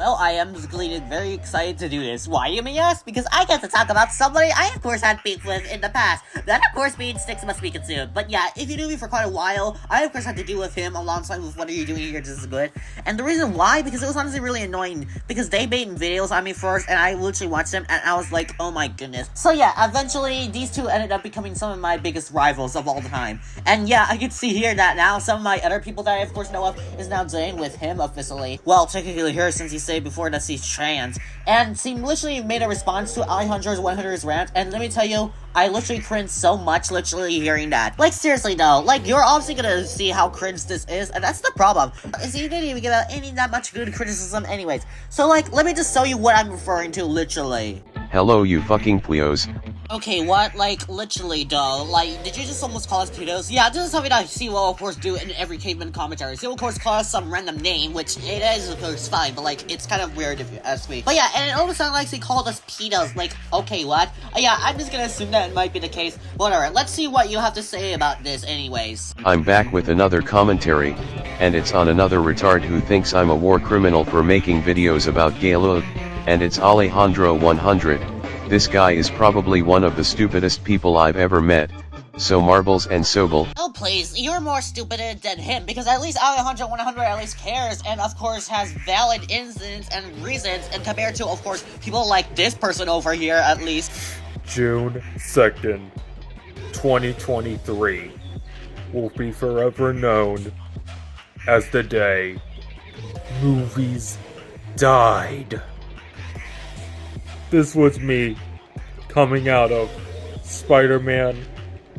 Well, I am very excited to do this. Why, you may ask? Because I get to talk about somebody I, of course, had beef with in the past. That, of course, means Sticks Must Be Comsuned. But yeah, if you knew me for quite a while, I, of course, had to deal with him alongside with What Are You Doing Here, This Is Good. And the reason why, because it was honestly really annoying. Because they made videos on me first, and I literally watched them, and I was like, oh my goodness. So yeah, eventually, these two ended up becoming some of my biggest rivals of all time. And yeah, I can see here that now some of my other people that I, of course, know of is now dating with him officially. Well, technically her, since he said before that she's trans. And she literally made a response to Alejandro's 100's rant, and let me tell you, I literally cringed so much literally hearing that. Like, seriously though, like, you're obviously gonna see how cringe this is, and that's the problem. Is he didn't even give out any that much good criticism anyways. So, like, let me just tell you what I'm referring to, literally. Hello, you fucking pleos. Okay, what? Like, literally, though. Like, did you just almost call us pedos? Yeah, this is something that C will, of course, do in every caveman commentary. C will, of course, call us some random name, which it is, of course, fine, but, like, it's kind of weird if you ask me. But yeah, and it almost sounded like he called us pedos. Like, okay, what? Yeah, I'm just gonna assume that it might be the case. Whatever, let's see what you have to say about this anyways. I'm back with another commentary, and it's on another retard who thinks I'm a war criminal for making videos about gay love, and it's Alejandro 100. This guy is probably one of the stupidest people I've ever met, so marbles and Sobel. Oh please, you're more stupid than him, because at least Alejandro 100 at least cares, and of course has valid incidents and reasons, and compared to, of course, people like this person over here, at least. June 2nd, 2023 will be forever known as the day movies died. This was me coming out of Spider-Man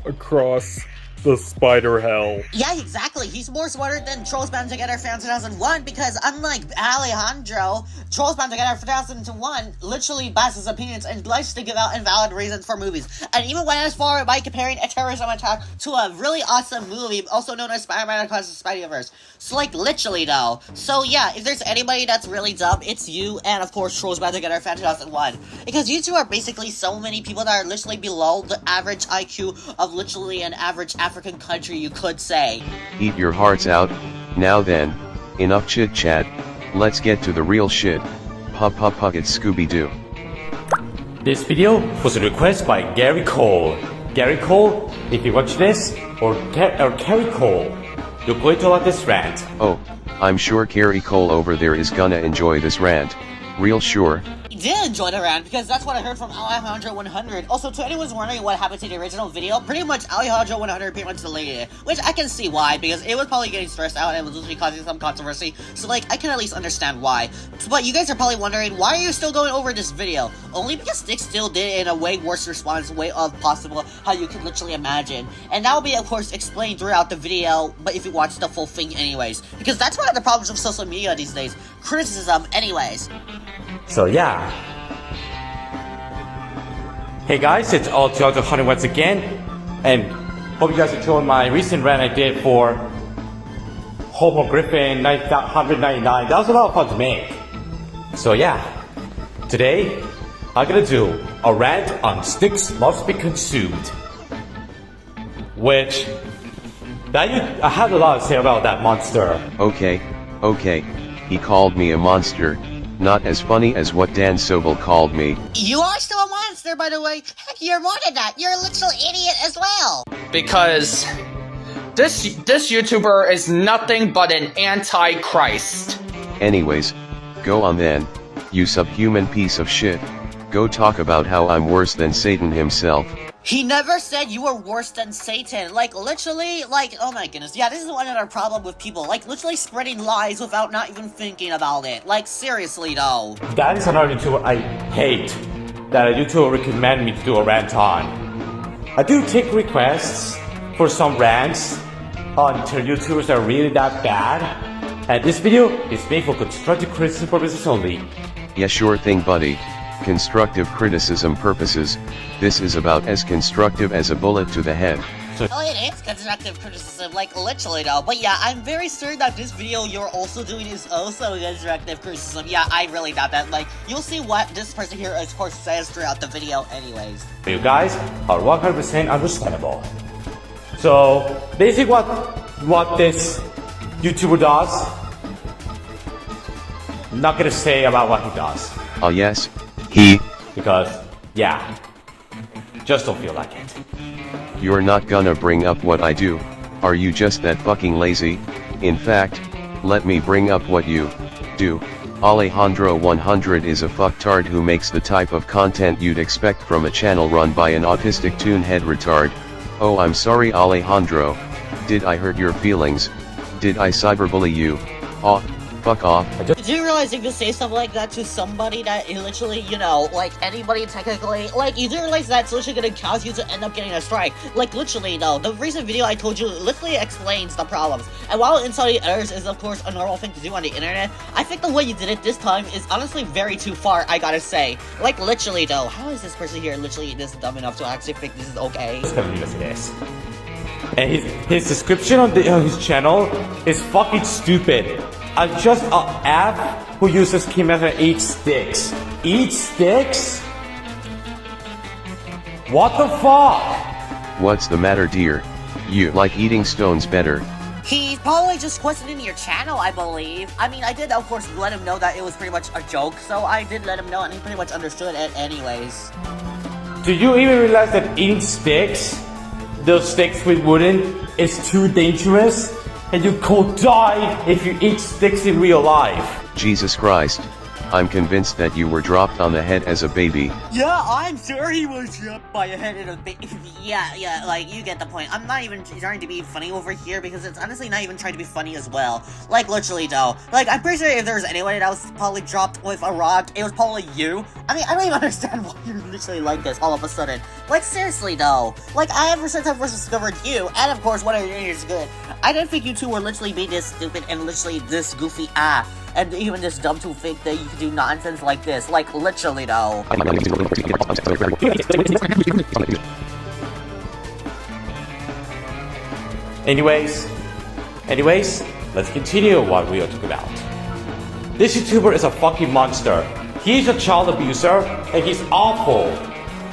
Across the Spider Hell. Yeah, exactly. He's more smarter than Trolls Band Together Fan 2001 because unlike Alejandro, Trolls Band Together for 2001 literally bases his opinions and likes to give out invalid reasons for movies. And even went as far by comparing a terrorism attack to a really awesome movie, also known as Spider-Man Across the Spider-Verse. So like, literally though. So yeah, if there's anybody that's really dumb, it's you and of course Trolls Band Together Fan 2001. Because you two are basically so many people that are literally below the average IQ of literally an average African country, you could say. Eat your hearts out. Now then, enough chit chat, let's get to the real shit. Pup it's Scooby-Doo. This video was a request by Gary Cole. Gary Cole, if you watch this, or Carrie Cole, you're going to love this rant. Oh, I'm sure Carrie Cole over there is gonna enjoy this rant. Real sure. I did enjoy the rant because that's what I heard from Alejandro 100. Also, to anyone's wondering what happened to the original video, pretty much Alejandro 100 pretty much deleted it, which I can see why, because it was probably getting stressed out and it was literally causing some controversy, so like, I can at least understand why. But you guys are probably wondering, why are you still going over this video? Only because Sticks still did it in a way worse response, way of possible, how you can literally imagine. And that will be, of course, explained throughout the video, but if you watch the full thing anyways. Because that's one of the problems with social media these days. Criticism anyways. So yeah. Hey guys, it's Alejandro 100 once again, and hope you guys enjoyed my recent rant I did for Homo Griffin 199. That was a lot of fun to make. So yeah, today I'm gonna do a rant on Sticks Must Be Comsuned, which I have a lot to say about that monster. Okay, he called me a monster. Not as funny as what Dan Sobel called me. You are still a monster, by the way. Heck, you're more than that. You're a literal idiot as well. Because this YouTuber is nothing but an antichrist. Anyways, go on then, you subhuman piece of shit. Go talk about how I'm worse than Satan himself. He never said you were worse than Satan. Like, literally, like, oh my goodness. Yeah, this is one other problem with people. Like, literally spreading lies without not even thinking about it. Like, seriously, though. That is another YouTuber I hate, that a YouTuber recommended me to do a rant on. I do take requests for some rants until YouTubers are really that bad. And this video is made for constructive criticism purposes only. Yeah, sure thing, buddy. Constructive criticism purposes, this is about as constructive as a bullet to the head. Oh, it is constructive criticism, like, literally, though. But yeah, I'm very certain that this video you're also doing is also constructive criticism. Yeah, I really doubt that. Like, you'll see what this person here, of course, says throughout the video anyways. You guys are 100% understandable. So, basically what this YouTuber does not gonna say about what he does. Ah yes, he. Because, yeah, just don't feel like it. You're not gonna bring up what I do, are you just that fucking lazy? In fact, let me bring up what you do. Alejandro 100 is a fucktard who makes the type of content you'd expect from a channel run by an autistic toonhead retard. Oh, I'm sorry Alejandro, did I hurt your feelings? Did I cyberbully you? Aw, fuck off. Did you realize if you say something like that to somebody that is literally, you know, like anybody technically, like you do realize that's literally gonna cause you to end up getting a strike? Like literally though, the recent video I told you literally explains the problems. And while insulting others is of course a normal thing to do on the internet, I think the way you did it this time is honestly very too far, I gotta say. Like literally though, how is this person here literally this dumb enough to actually think this is okay? It's gonna be as it is. And his description on his channel is fucking stupid. Just an app who uses key method and eats sticks. Eat sticks? What the fuck? What's the matter dear? You like eating stones better? He's probably just questioning your channel, I believe. I mean, I did, of course, let him know that it was pretty much a joke, so I did let him know, and he pretty much understood it anyways. Do you even realize that eating sticks, those sticks with wooden, is too dangerous? And you could die if you eat sticks in real life. Jesus Christ, I'm convinced that you were dropped on the head as a baby. Yeah, I'm sure he was dropped by a head in a yeah, like, you get the point. I'm not even trying to be funny over here, because it's honestly not even trying to be funny as well. Like, literally, though. Like, I'm pretty sure if there was anyone that was probably dropped with a rock, it was probably you. I mean, I don't even understand why you're literally like this all of a sudden. Like, seriously, though. Like, ever since I first discovered you, and of course, whatever you're doing is good, I didn't think you two were literally being this stupid and literally this goofy, and even this dumb to think that you could do nonsense like this. Like, literally, though. Anyways, let's continue what we are talking about. This YouTuber is a fucking monster. He's a child abuser, and he's awful.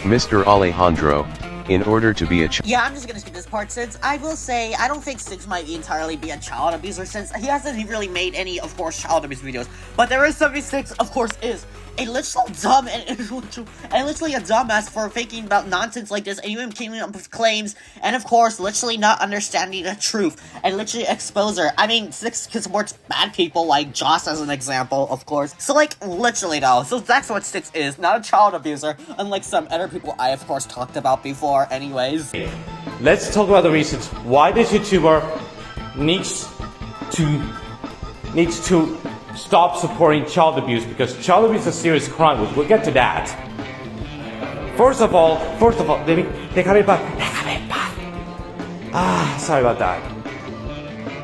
Mr. Alejandro, in order to be a Yeah, I'm just gonna skip this part, since I will say, I don't think Sticks might entirely be a child abuser, since he hasn't really made any, of course, child abuse videos. But there is something Sticks, of course, is a literal dumb and literally a dumbass for thinking about nonsense like this, and even coming up with claims, and of course, literally not understanding the truth, and literally expose her. I mean, Sticks supports bad people, like Joss as an example, of course. So, like, literally though, so that's what Sticks is, not a child abuser, unlike some other people I, of course, talked about before anyways. Let's talk about the reasons why this YouTuber needs to stop supporting child abuse, because child abuse is a serious crime, which we'll get to that. First of all, sorry about that.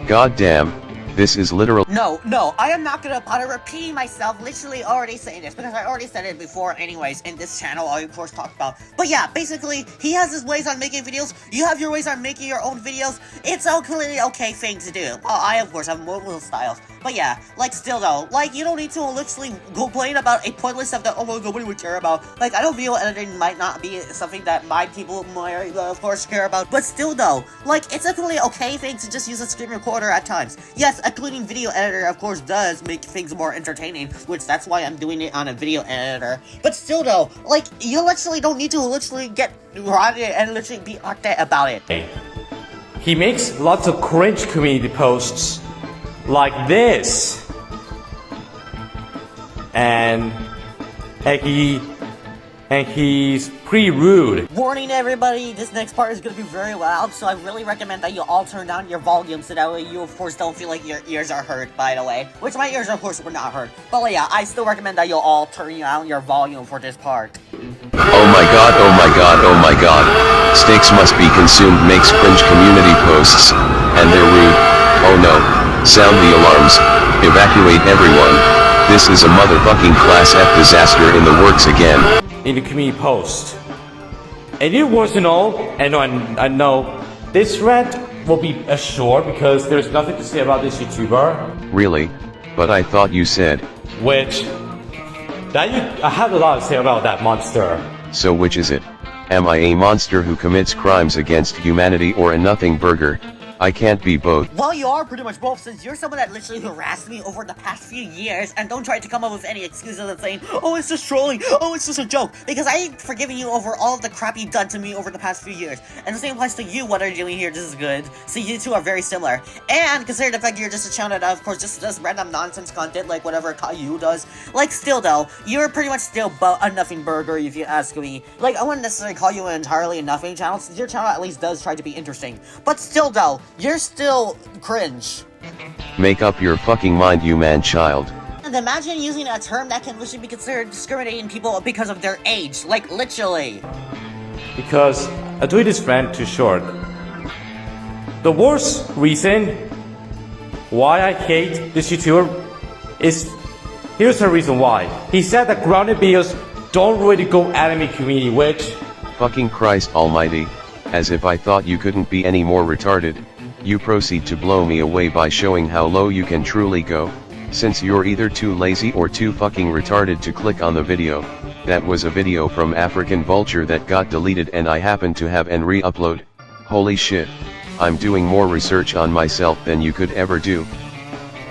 God damn, this is literal. No, I am not gonna bother repeating myself, literally already saying this, because I already said it before anyways, in this channel I of course talked about. But yeah, basically, he has his ways on making videos, you have your ways on making your own videos, it's a clearly okay thing to do. I of course have multiple styles, but yeah, like still though, like you don't need to literally complain about a pointless stuff that, oh my god, nobody would care about. Like, I know video editing might not be something that my people might of course care about, but still though, like it's a clearly okay thing to just use a screen recorder at times. Yes, including video editor of course does make things more entertaining, which that's why I'm doing it on a video editor. But still though, like you literally don't need to literally get on it and literally be like that about it. He makes lots of cringe community posts like this, and he's pretty rude. Warning everybody, this next part is gonna be very loud, so I really recommend that you all turn down your volume so that way you of course don't feel like your ears are hurt, by the way. Which my ears of course were not hurt. But yeah, I still recommend that you all turn down your volume for this part. Oh my god, oh my god, oh my god. Sticks Must Be Consumed makes cringe community posts, and they're rude. Oh no. Sound the alarms. Evacuate everyone. This is a motherfucking class F disaster in the works again. In the community post. And you want to know, and I know, this rant will be short because there's nothing to say about this YouTuber. Really? But I thought you said. Which, I have a lot to say about that monster. So which is it? Am I a monster who commits crimes against humanity or a nothing burger? I can't be both. Well, you are pretty much both, since you're someone that literally harassed me over the past few years, and don't try to come up with any excuses of saying, oh, it's just trolling, oh, it's just a joke, because I've forgiven you over all of the crap you've done to me over the past few years, and the same applies to you. What are you doing here? This is good. So you two are very similar, and consider the fact you're just a channel that, of course, just does random nonsense content, like whatever Caillou does. Like, still though, you're pretty much still a nothing burger, if you ask me. Like, I wouldn't necessarily call you an entirely nothing channel, since your channel at least does try to be interesting, but still though, you're still cringe. Make up your fucking mind, you man-child. And imagine using a term that can literally be considered discriminating people because of their age, like literally. Because I do this rant too short. The worst reason why I hate this YouTuber is, here's the reason why. He said that grounded videos don't really go anime community, which... Fucking Christ almighty, as if I thought you couldn't be any more retarded. You proceed to blow me away by showing how low you can truly go, since you're either too lazy or too fucking retarded to click on the video. That was a video from African Vulture that got deleted and I happened to have and re-upload. Holy shit, I'm doing more research on myself than you could ever do.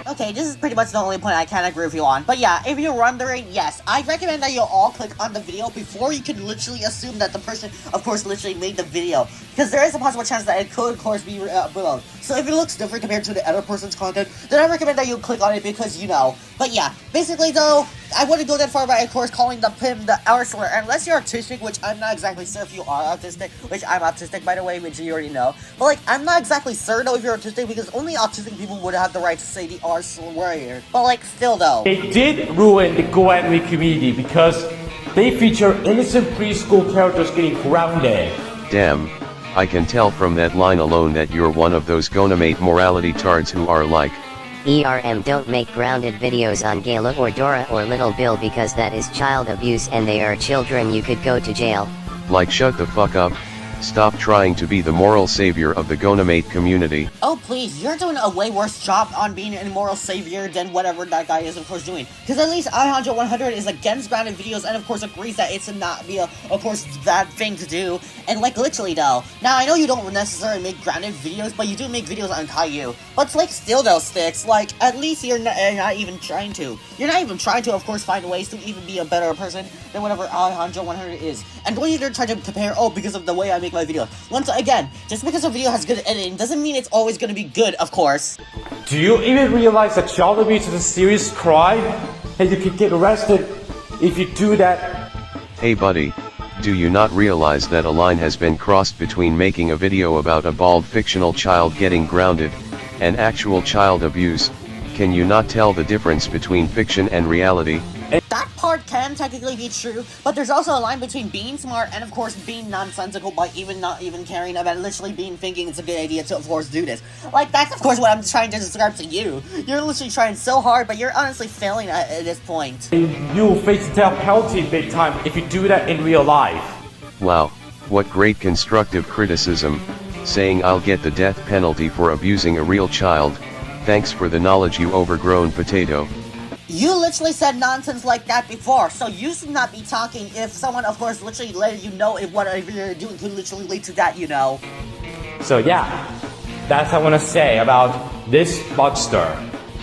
Okay, this is pretty much the only point I can agree with you on. But yeah, if you're wondering, yes, I recommend that you all click on the video before you can literally assume that the person, of course, literally made the video. Because there is a possible chance that it could, of course, be below. So if it looks different compared to the other person's content, then I recommend that you click on it because, you know. But yeah, basically though, I wouldn't go that far by, of course, calling the PIM the R slur, unless you're autistic, which I'm not exactly sure if you are autistic, which I'm autistic, by the way, which you already know. But, like, I'm not exactly certain, though, if you're autistic, because only autistic people would have the right to say the R slur here. But, like, still, though. They did ruin the Go Anime community because they feature innocent preschool characters getting grounded. Damn, I can tell from that line alone that you're one of those gonamate morality tards who are like, don't make grounded videos on Gala or Dora or Little Bill because that is child abuse and they are children, you could go to jail. like shut the fuck up, stop trying to be the moral savior of the gonamate community. Oh please, you're doing a way worse job on being an moral savior than whatever that guy is, of course, doing. Because at least Alejandro100 is against grounded videos and, of course, agrees that it's not be of course, bad thing to do. And, like, literally, though. Now, I know you don't necessarily make grounded videos, but you do make videos on Caillou. But, like, still, though, Sticks, like, at least you're not even trying to. You're not even trying to, of course, find ways to even be a better person than whatever Alejandro100 is. And don't even try to compare, oh, because of the way I make my videos. Once again, just because a video has good editing doesn't mean it's always going to be good, of course. Do you even realize that child abuse is a serious crime? And you could get arrested if you do that? Hey buddy, do you not realize that a line has been crossed between making a video about a bald fictional child getting grounded, and actual child abuse? Can you not tell the difference between fiction and reality? That part can technically be true, but there's also a line between being smart and, of course, being nonsensical by not even caring about literally thinking it's a good idea to, of course, do this. Like, that's, of course, what I'm trying to describe to you. You're literally trying so hard, but you're honestly failing at this point. You'll face the death penalty big time if you do that in real life. Wow, what great constructive criticism, saying I'll get the death penalty for abusing a real child. Thanks for the knowledge, you overgrown potato. You literally said nonsense like that before, so you should not be talking if someone, of course, literally let you know if whatever you're doing could literally lead to that, you know. So yeah, that's what I want to say about this monster.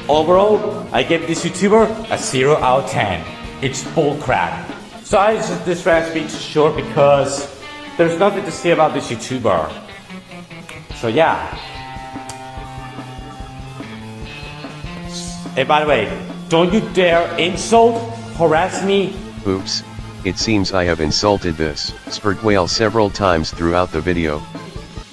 Overall, I give this YouTuber a 0 out of 10. It's bullcrap. So I just this rant speech short because there's nothing to say about this YouTuber. So yeah. And by the way, don't you dare insult, harass me. Oops, it seems I have insulted this spurt whale several times throughout the video.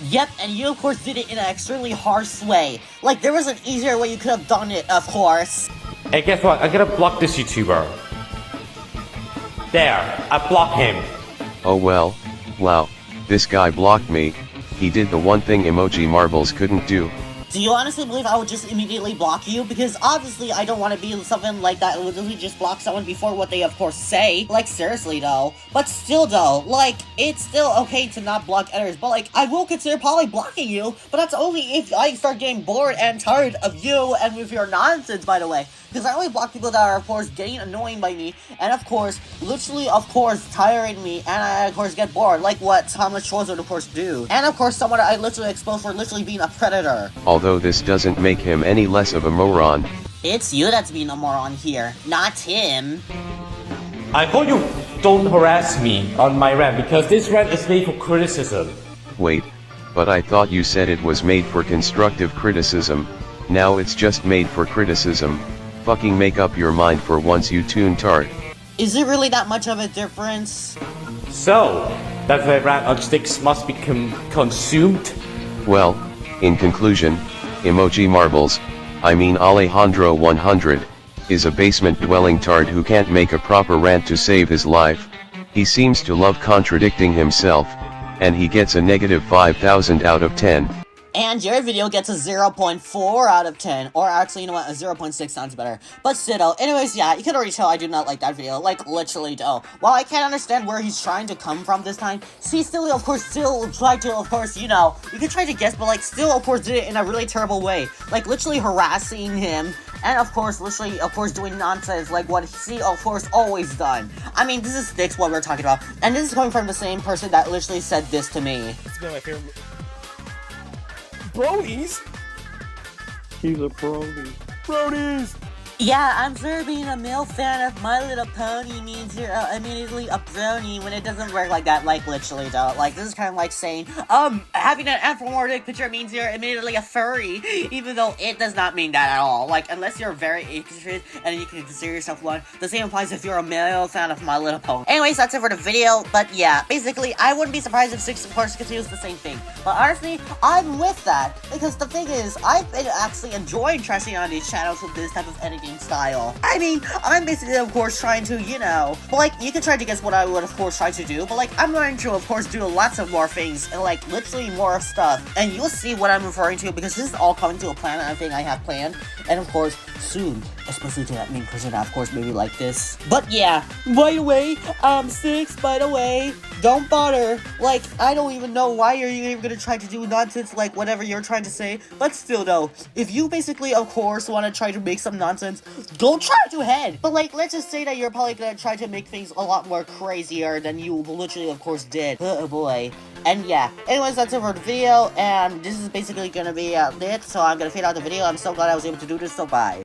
Yep, and you of course did it in an extremely harsh way. Like, there was an easier way you could have done it, of course. Hey, guess what? I'm gonna block this YouTuber. There, I blocked him. Oh well, wow, this guy blocked me. He did the one thing emoji marbles couldn't do. Do you honestly believe I would just immediately block you? Because obviously I don't want to be something like that, literally just block someone before what they of course say. Like, seriously though. But still though, like, it's still okay to not block others, but like, I will consider probably blocking you, but that's only if I start getting bored and tired of you and with your nonsense, by the way. Because I only block people that are, of course, getting annoying by me, and of course, literally, of course, tiring me, and I, of course, get bored, like what Thomas Schwartz would, of course, do. And, of course, someone I literally expose for literally being a predator. Although this doesn't make him any less of a moron. It's you that's being a moron here, not him. I hope you don't harass me on my rant, because this rant is made for criticism. Wait, but I thought you said it was made for constructive criticism. Now it's just made for criticism. Fucking make up your mind for once, you tune-tart. Is it really that much of a difference? So, that's my rant on Sticks Must Be Consumed. Well, in conclusion, Emoji Marbles, I mean Alejandro 100, is a basement-dwelling tard who can't make a proper rant to save his life. He seems to love contradicting himself, and he gets a negative 5,000 out of 10. And your video gets a 0.4 out of 10. Or actually, you know what, a 0.6 sounds better. But still, anyways, yeah, you can already tell I do not like that video. Like, literally, though. While I can't understand where he's trying to come from this time, he still, of course, tried to, of course, you know, you can try to guess, but, like, still, of course, did it in a really terrible way. Like, literally harassing him. And, of course, literally, of course, doing nonsense like what he, of course, always done. I mean, this is Sticks, what we're talking about. And this is coming from the same person that literally said this to me. It's been my favorite. Bronies? He's a brony. Bronies! Yeah, I'm sure being a male fan of My Little Pony means you're immediately a brony when it doesn't work like that, like, literally, though. Like, this is kind of like saying, having an anthropomorphic picture means you're immediately a furry, even though it does not mean that at all. Like, unless you're very interested and you can consider yourself one, the same applies if you're a male fan of My Little Pony. Anyways, that's it for the video, but yeah, basically, I wouldn't be surprised if Sticks, of course, continues the same thing. But honestly, I'm with that, because the thing is, I've been actually enjoying trashing on these channels with this type of editing style. I mean, I'm basically, of course, trying to, you know, but, like, you can try to guess what I would, of course, try to do, but, like, I'm going to, of course, do lots of more things, and, like, literally more stuff, and you'll see what I'm referring to, because this is all coming to a plan, and everything I have planned, and, of course, soon, especially to that main person, of course, maybe like this. But, yeah, by the way, Sticks, by the way, don't bother. Like, I don't even know why you're even gonna try to do nonsense, like, whatever you're trying to say, but still, though, if you basically, of course, want to try to make some nonsense, go try to head. But, like, let's just say that you're probably gonna try to make things a lot more crazier than you literally, of course, did. Oh, boy. And, yeah. Anyways, that's it for the video, and this is basically gonna be it, so I'm gonna fade out the video. I'm so glad I was able to do this, so bye.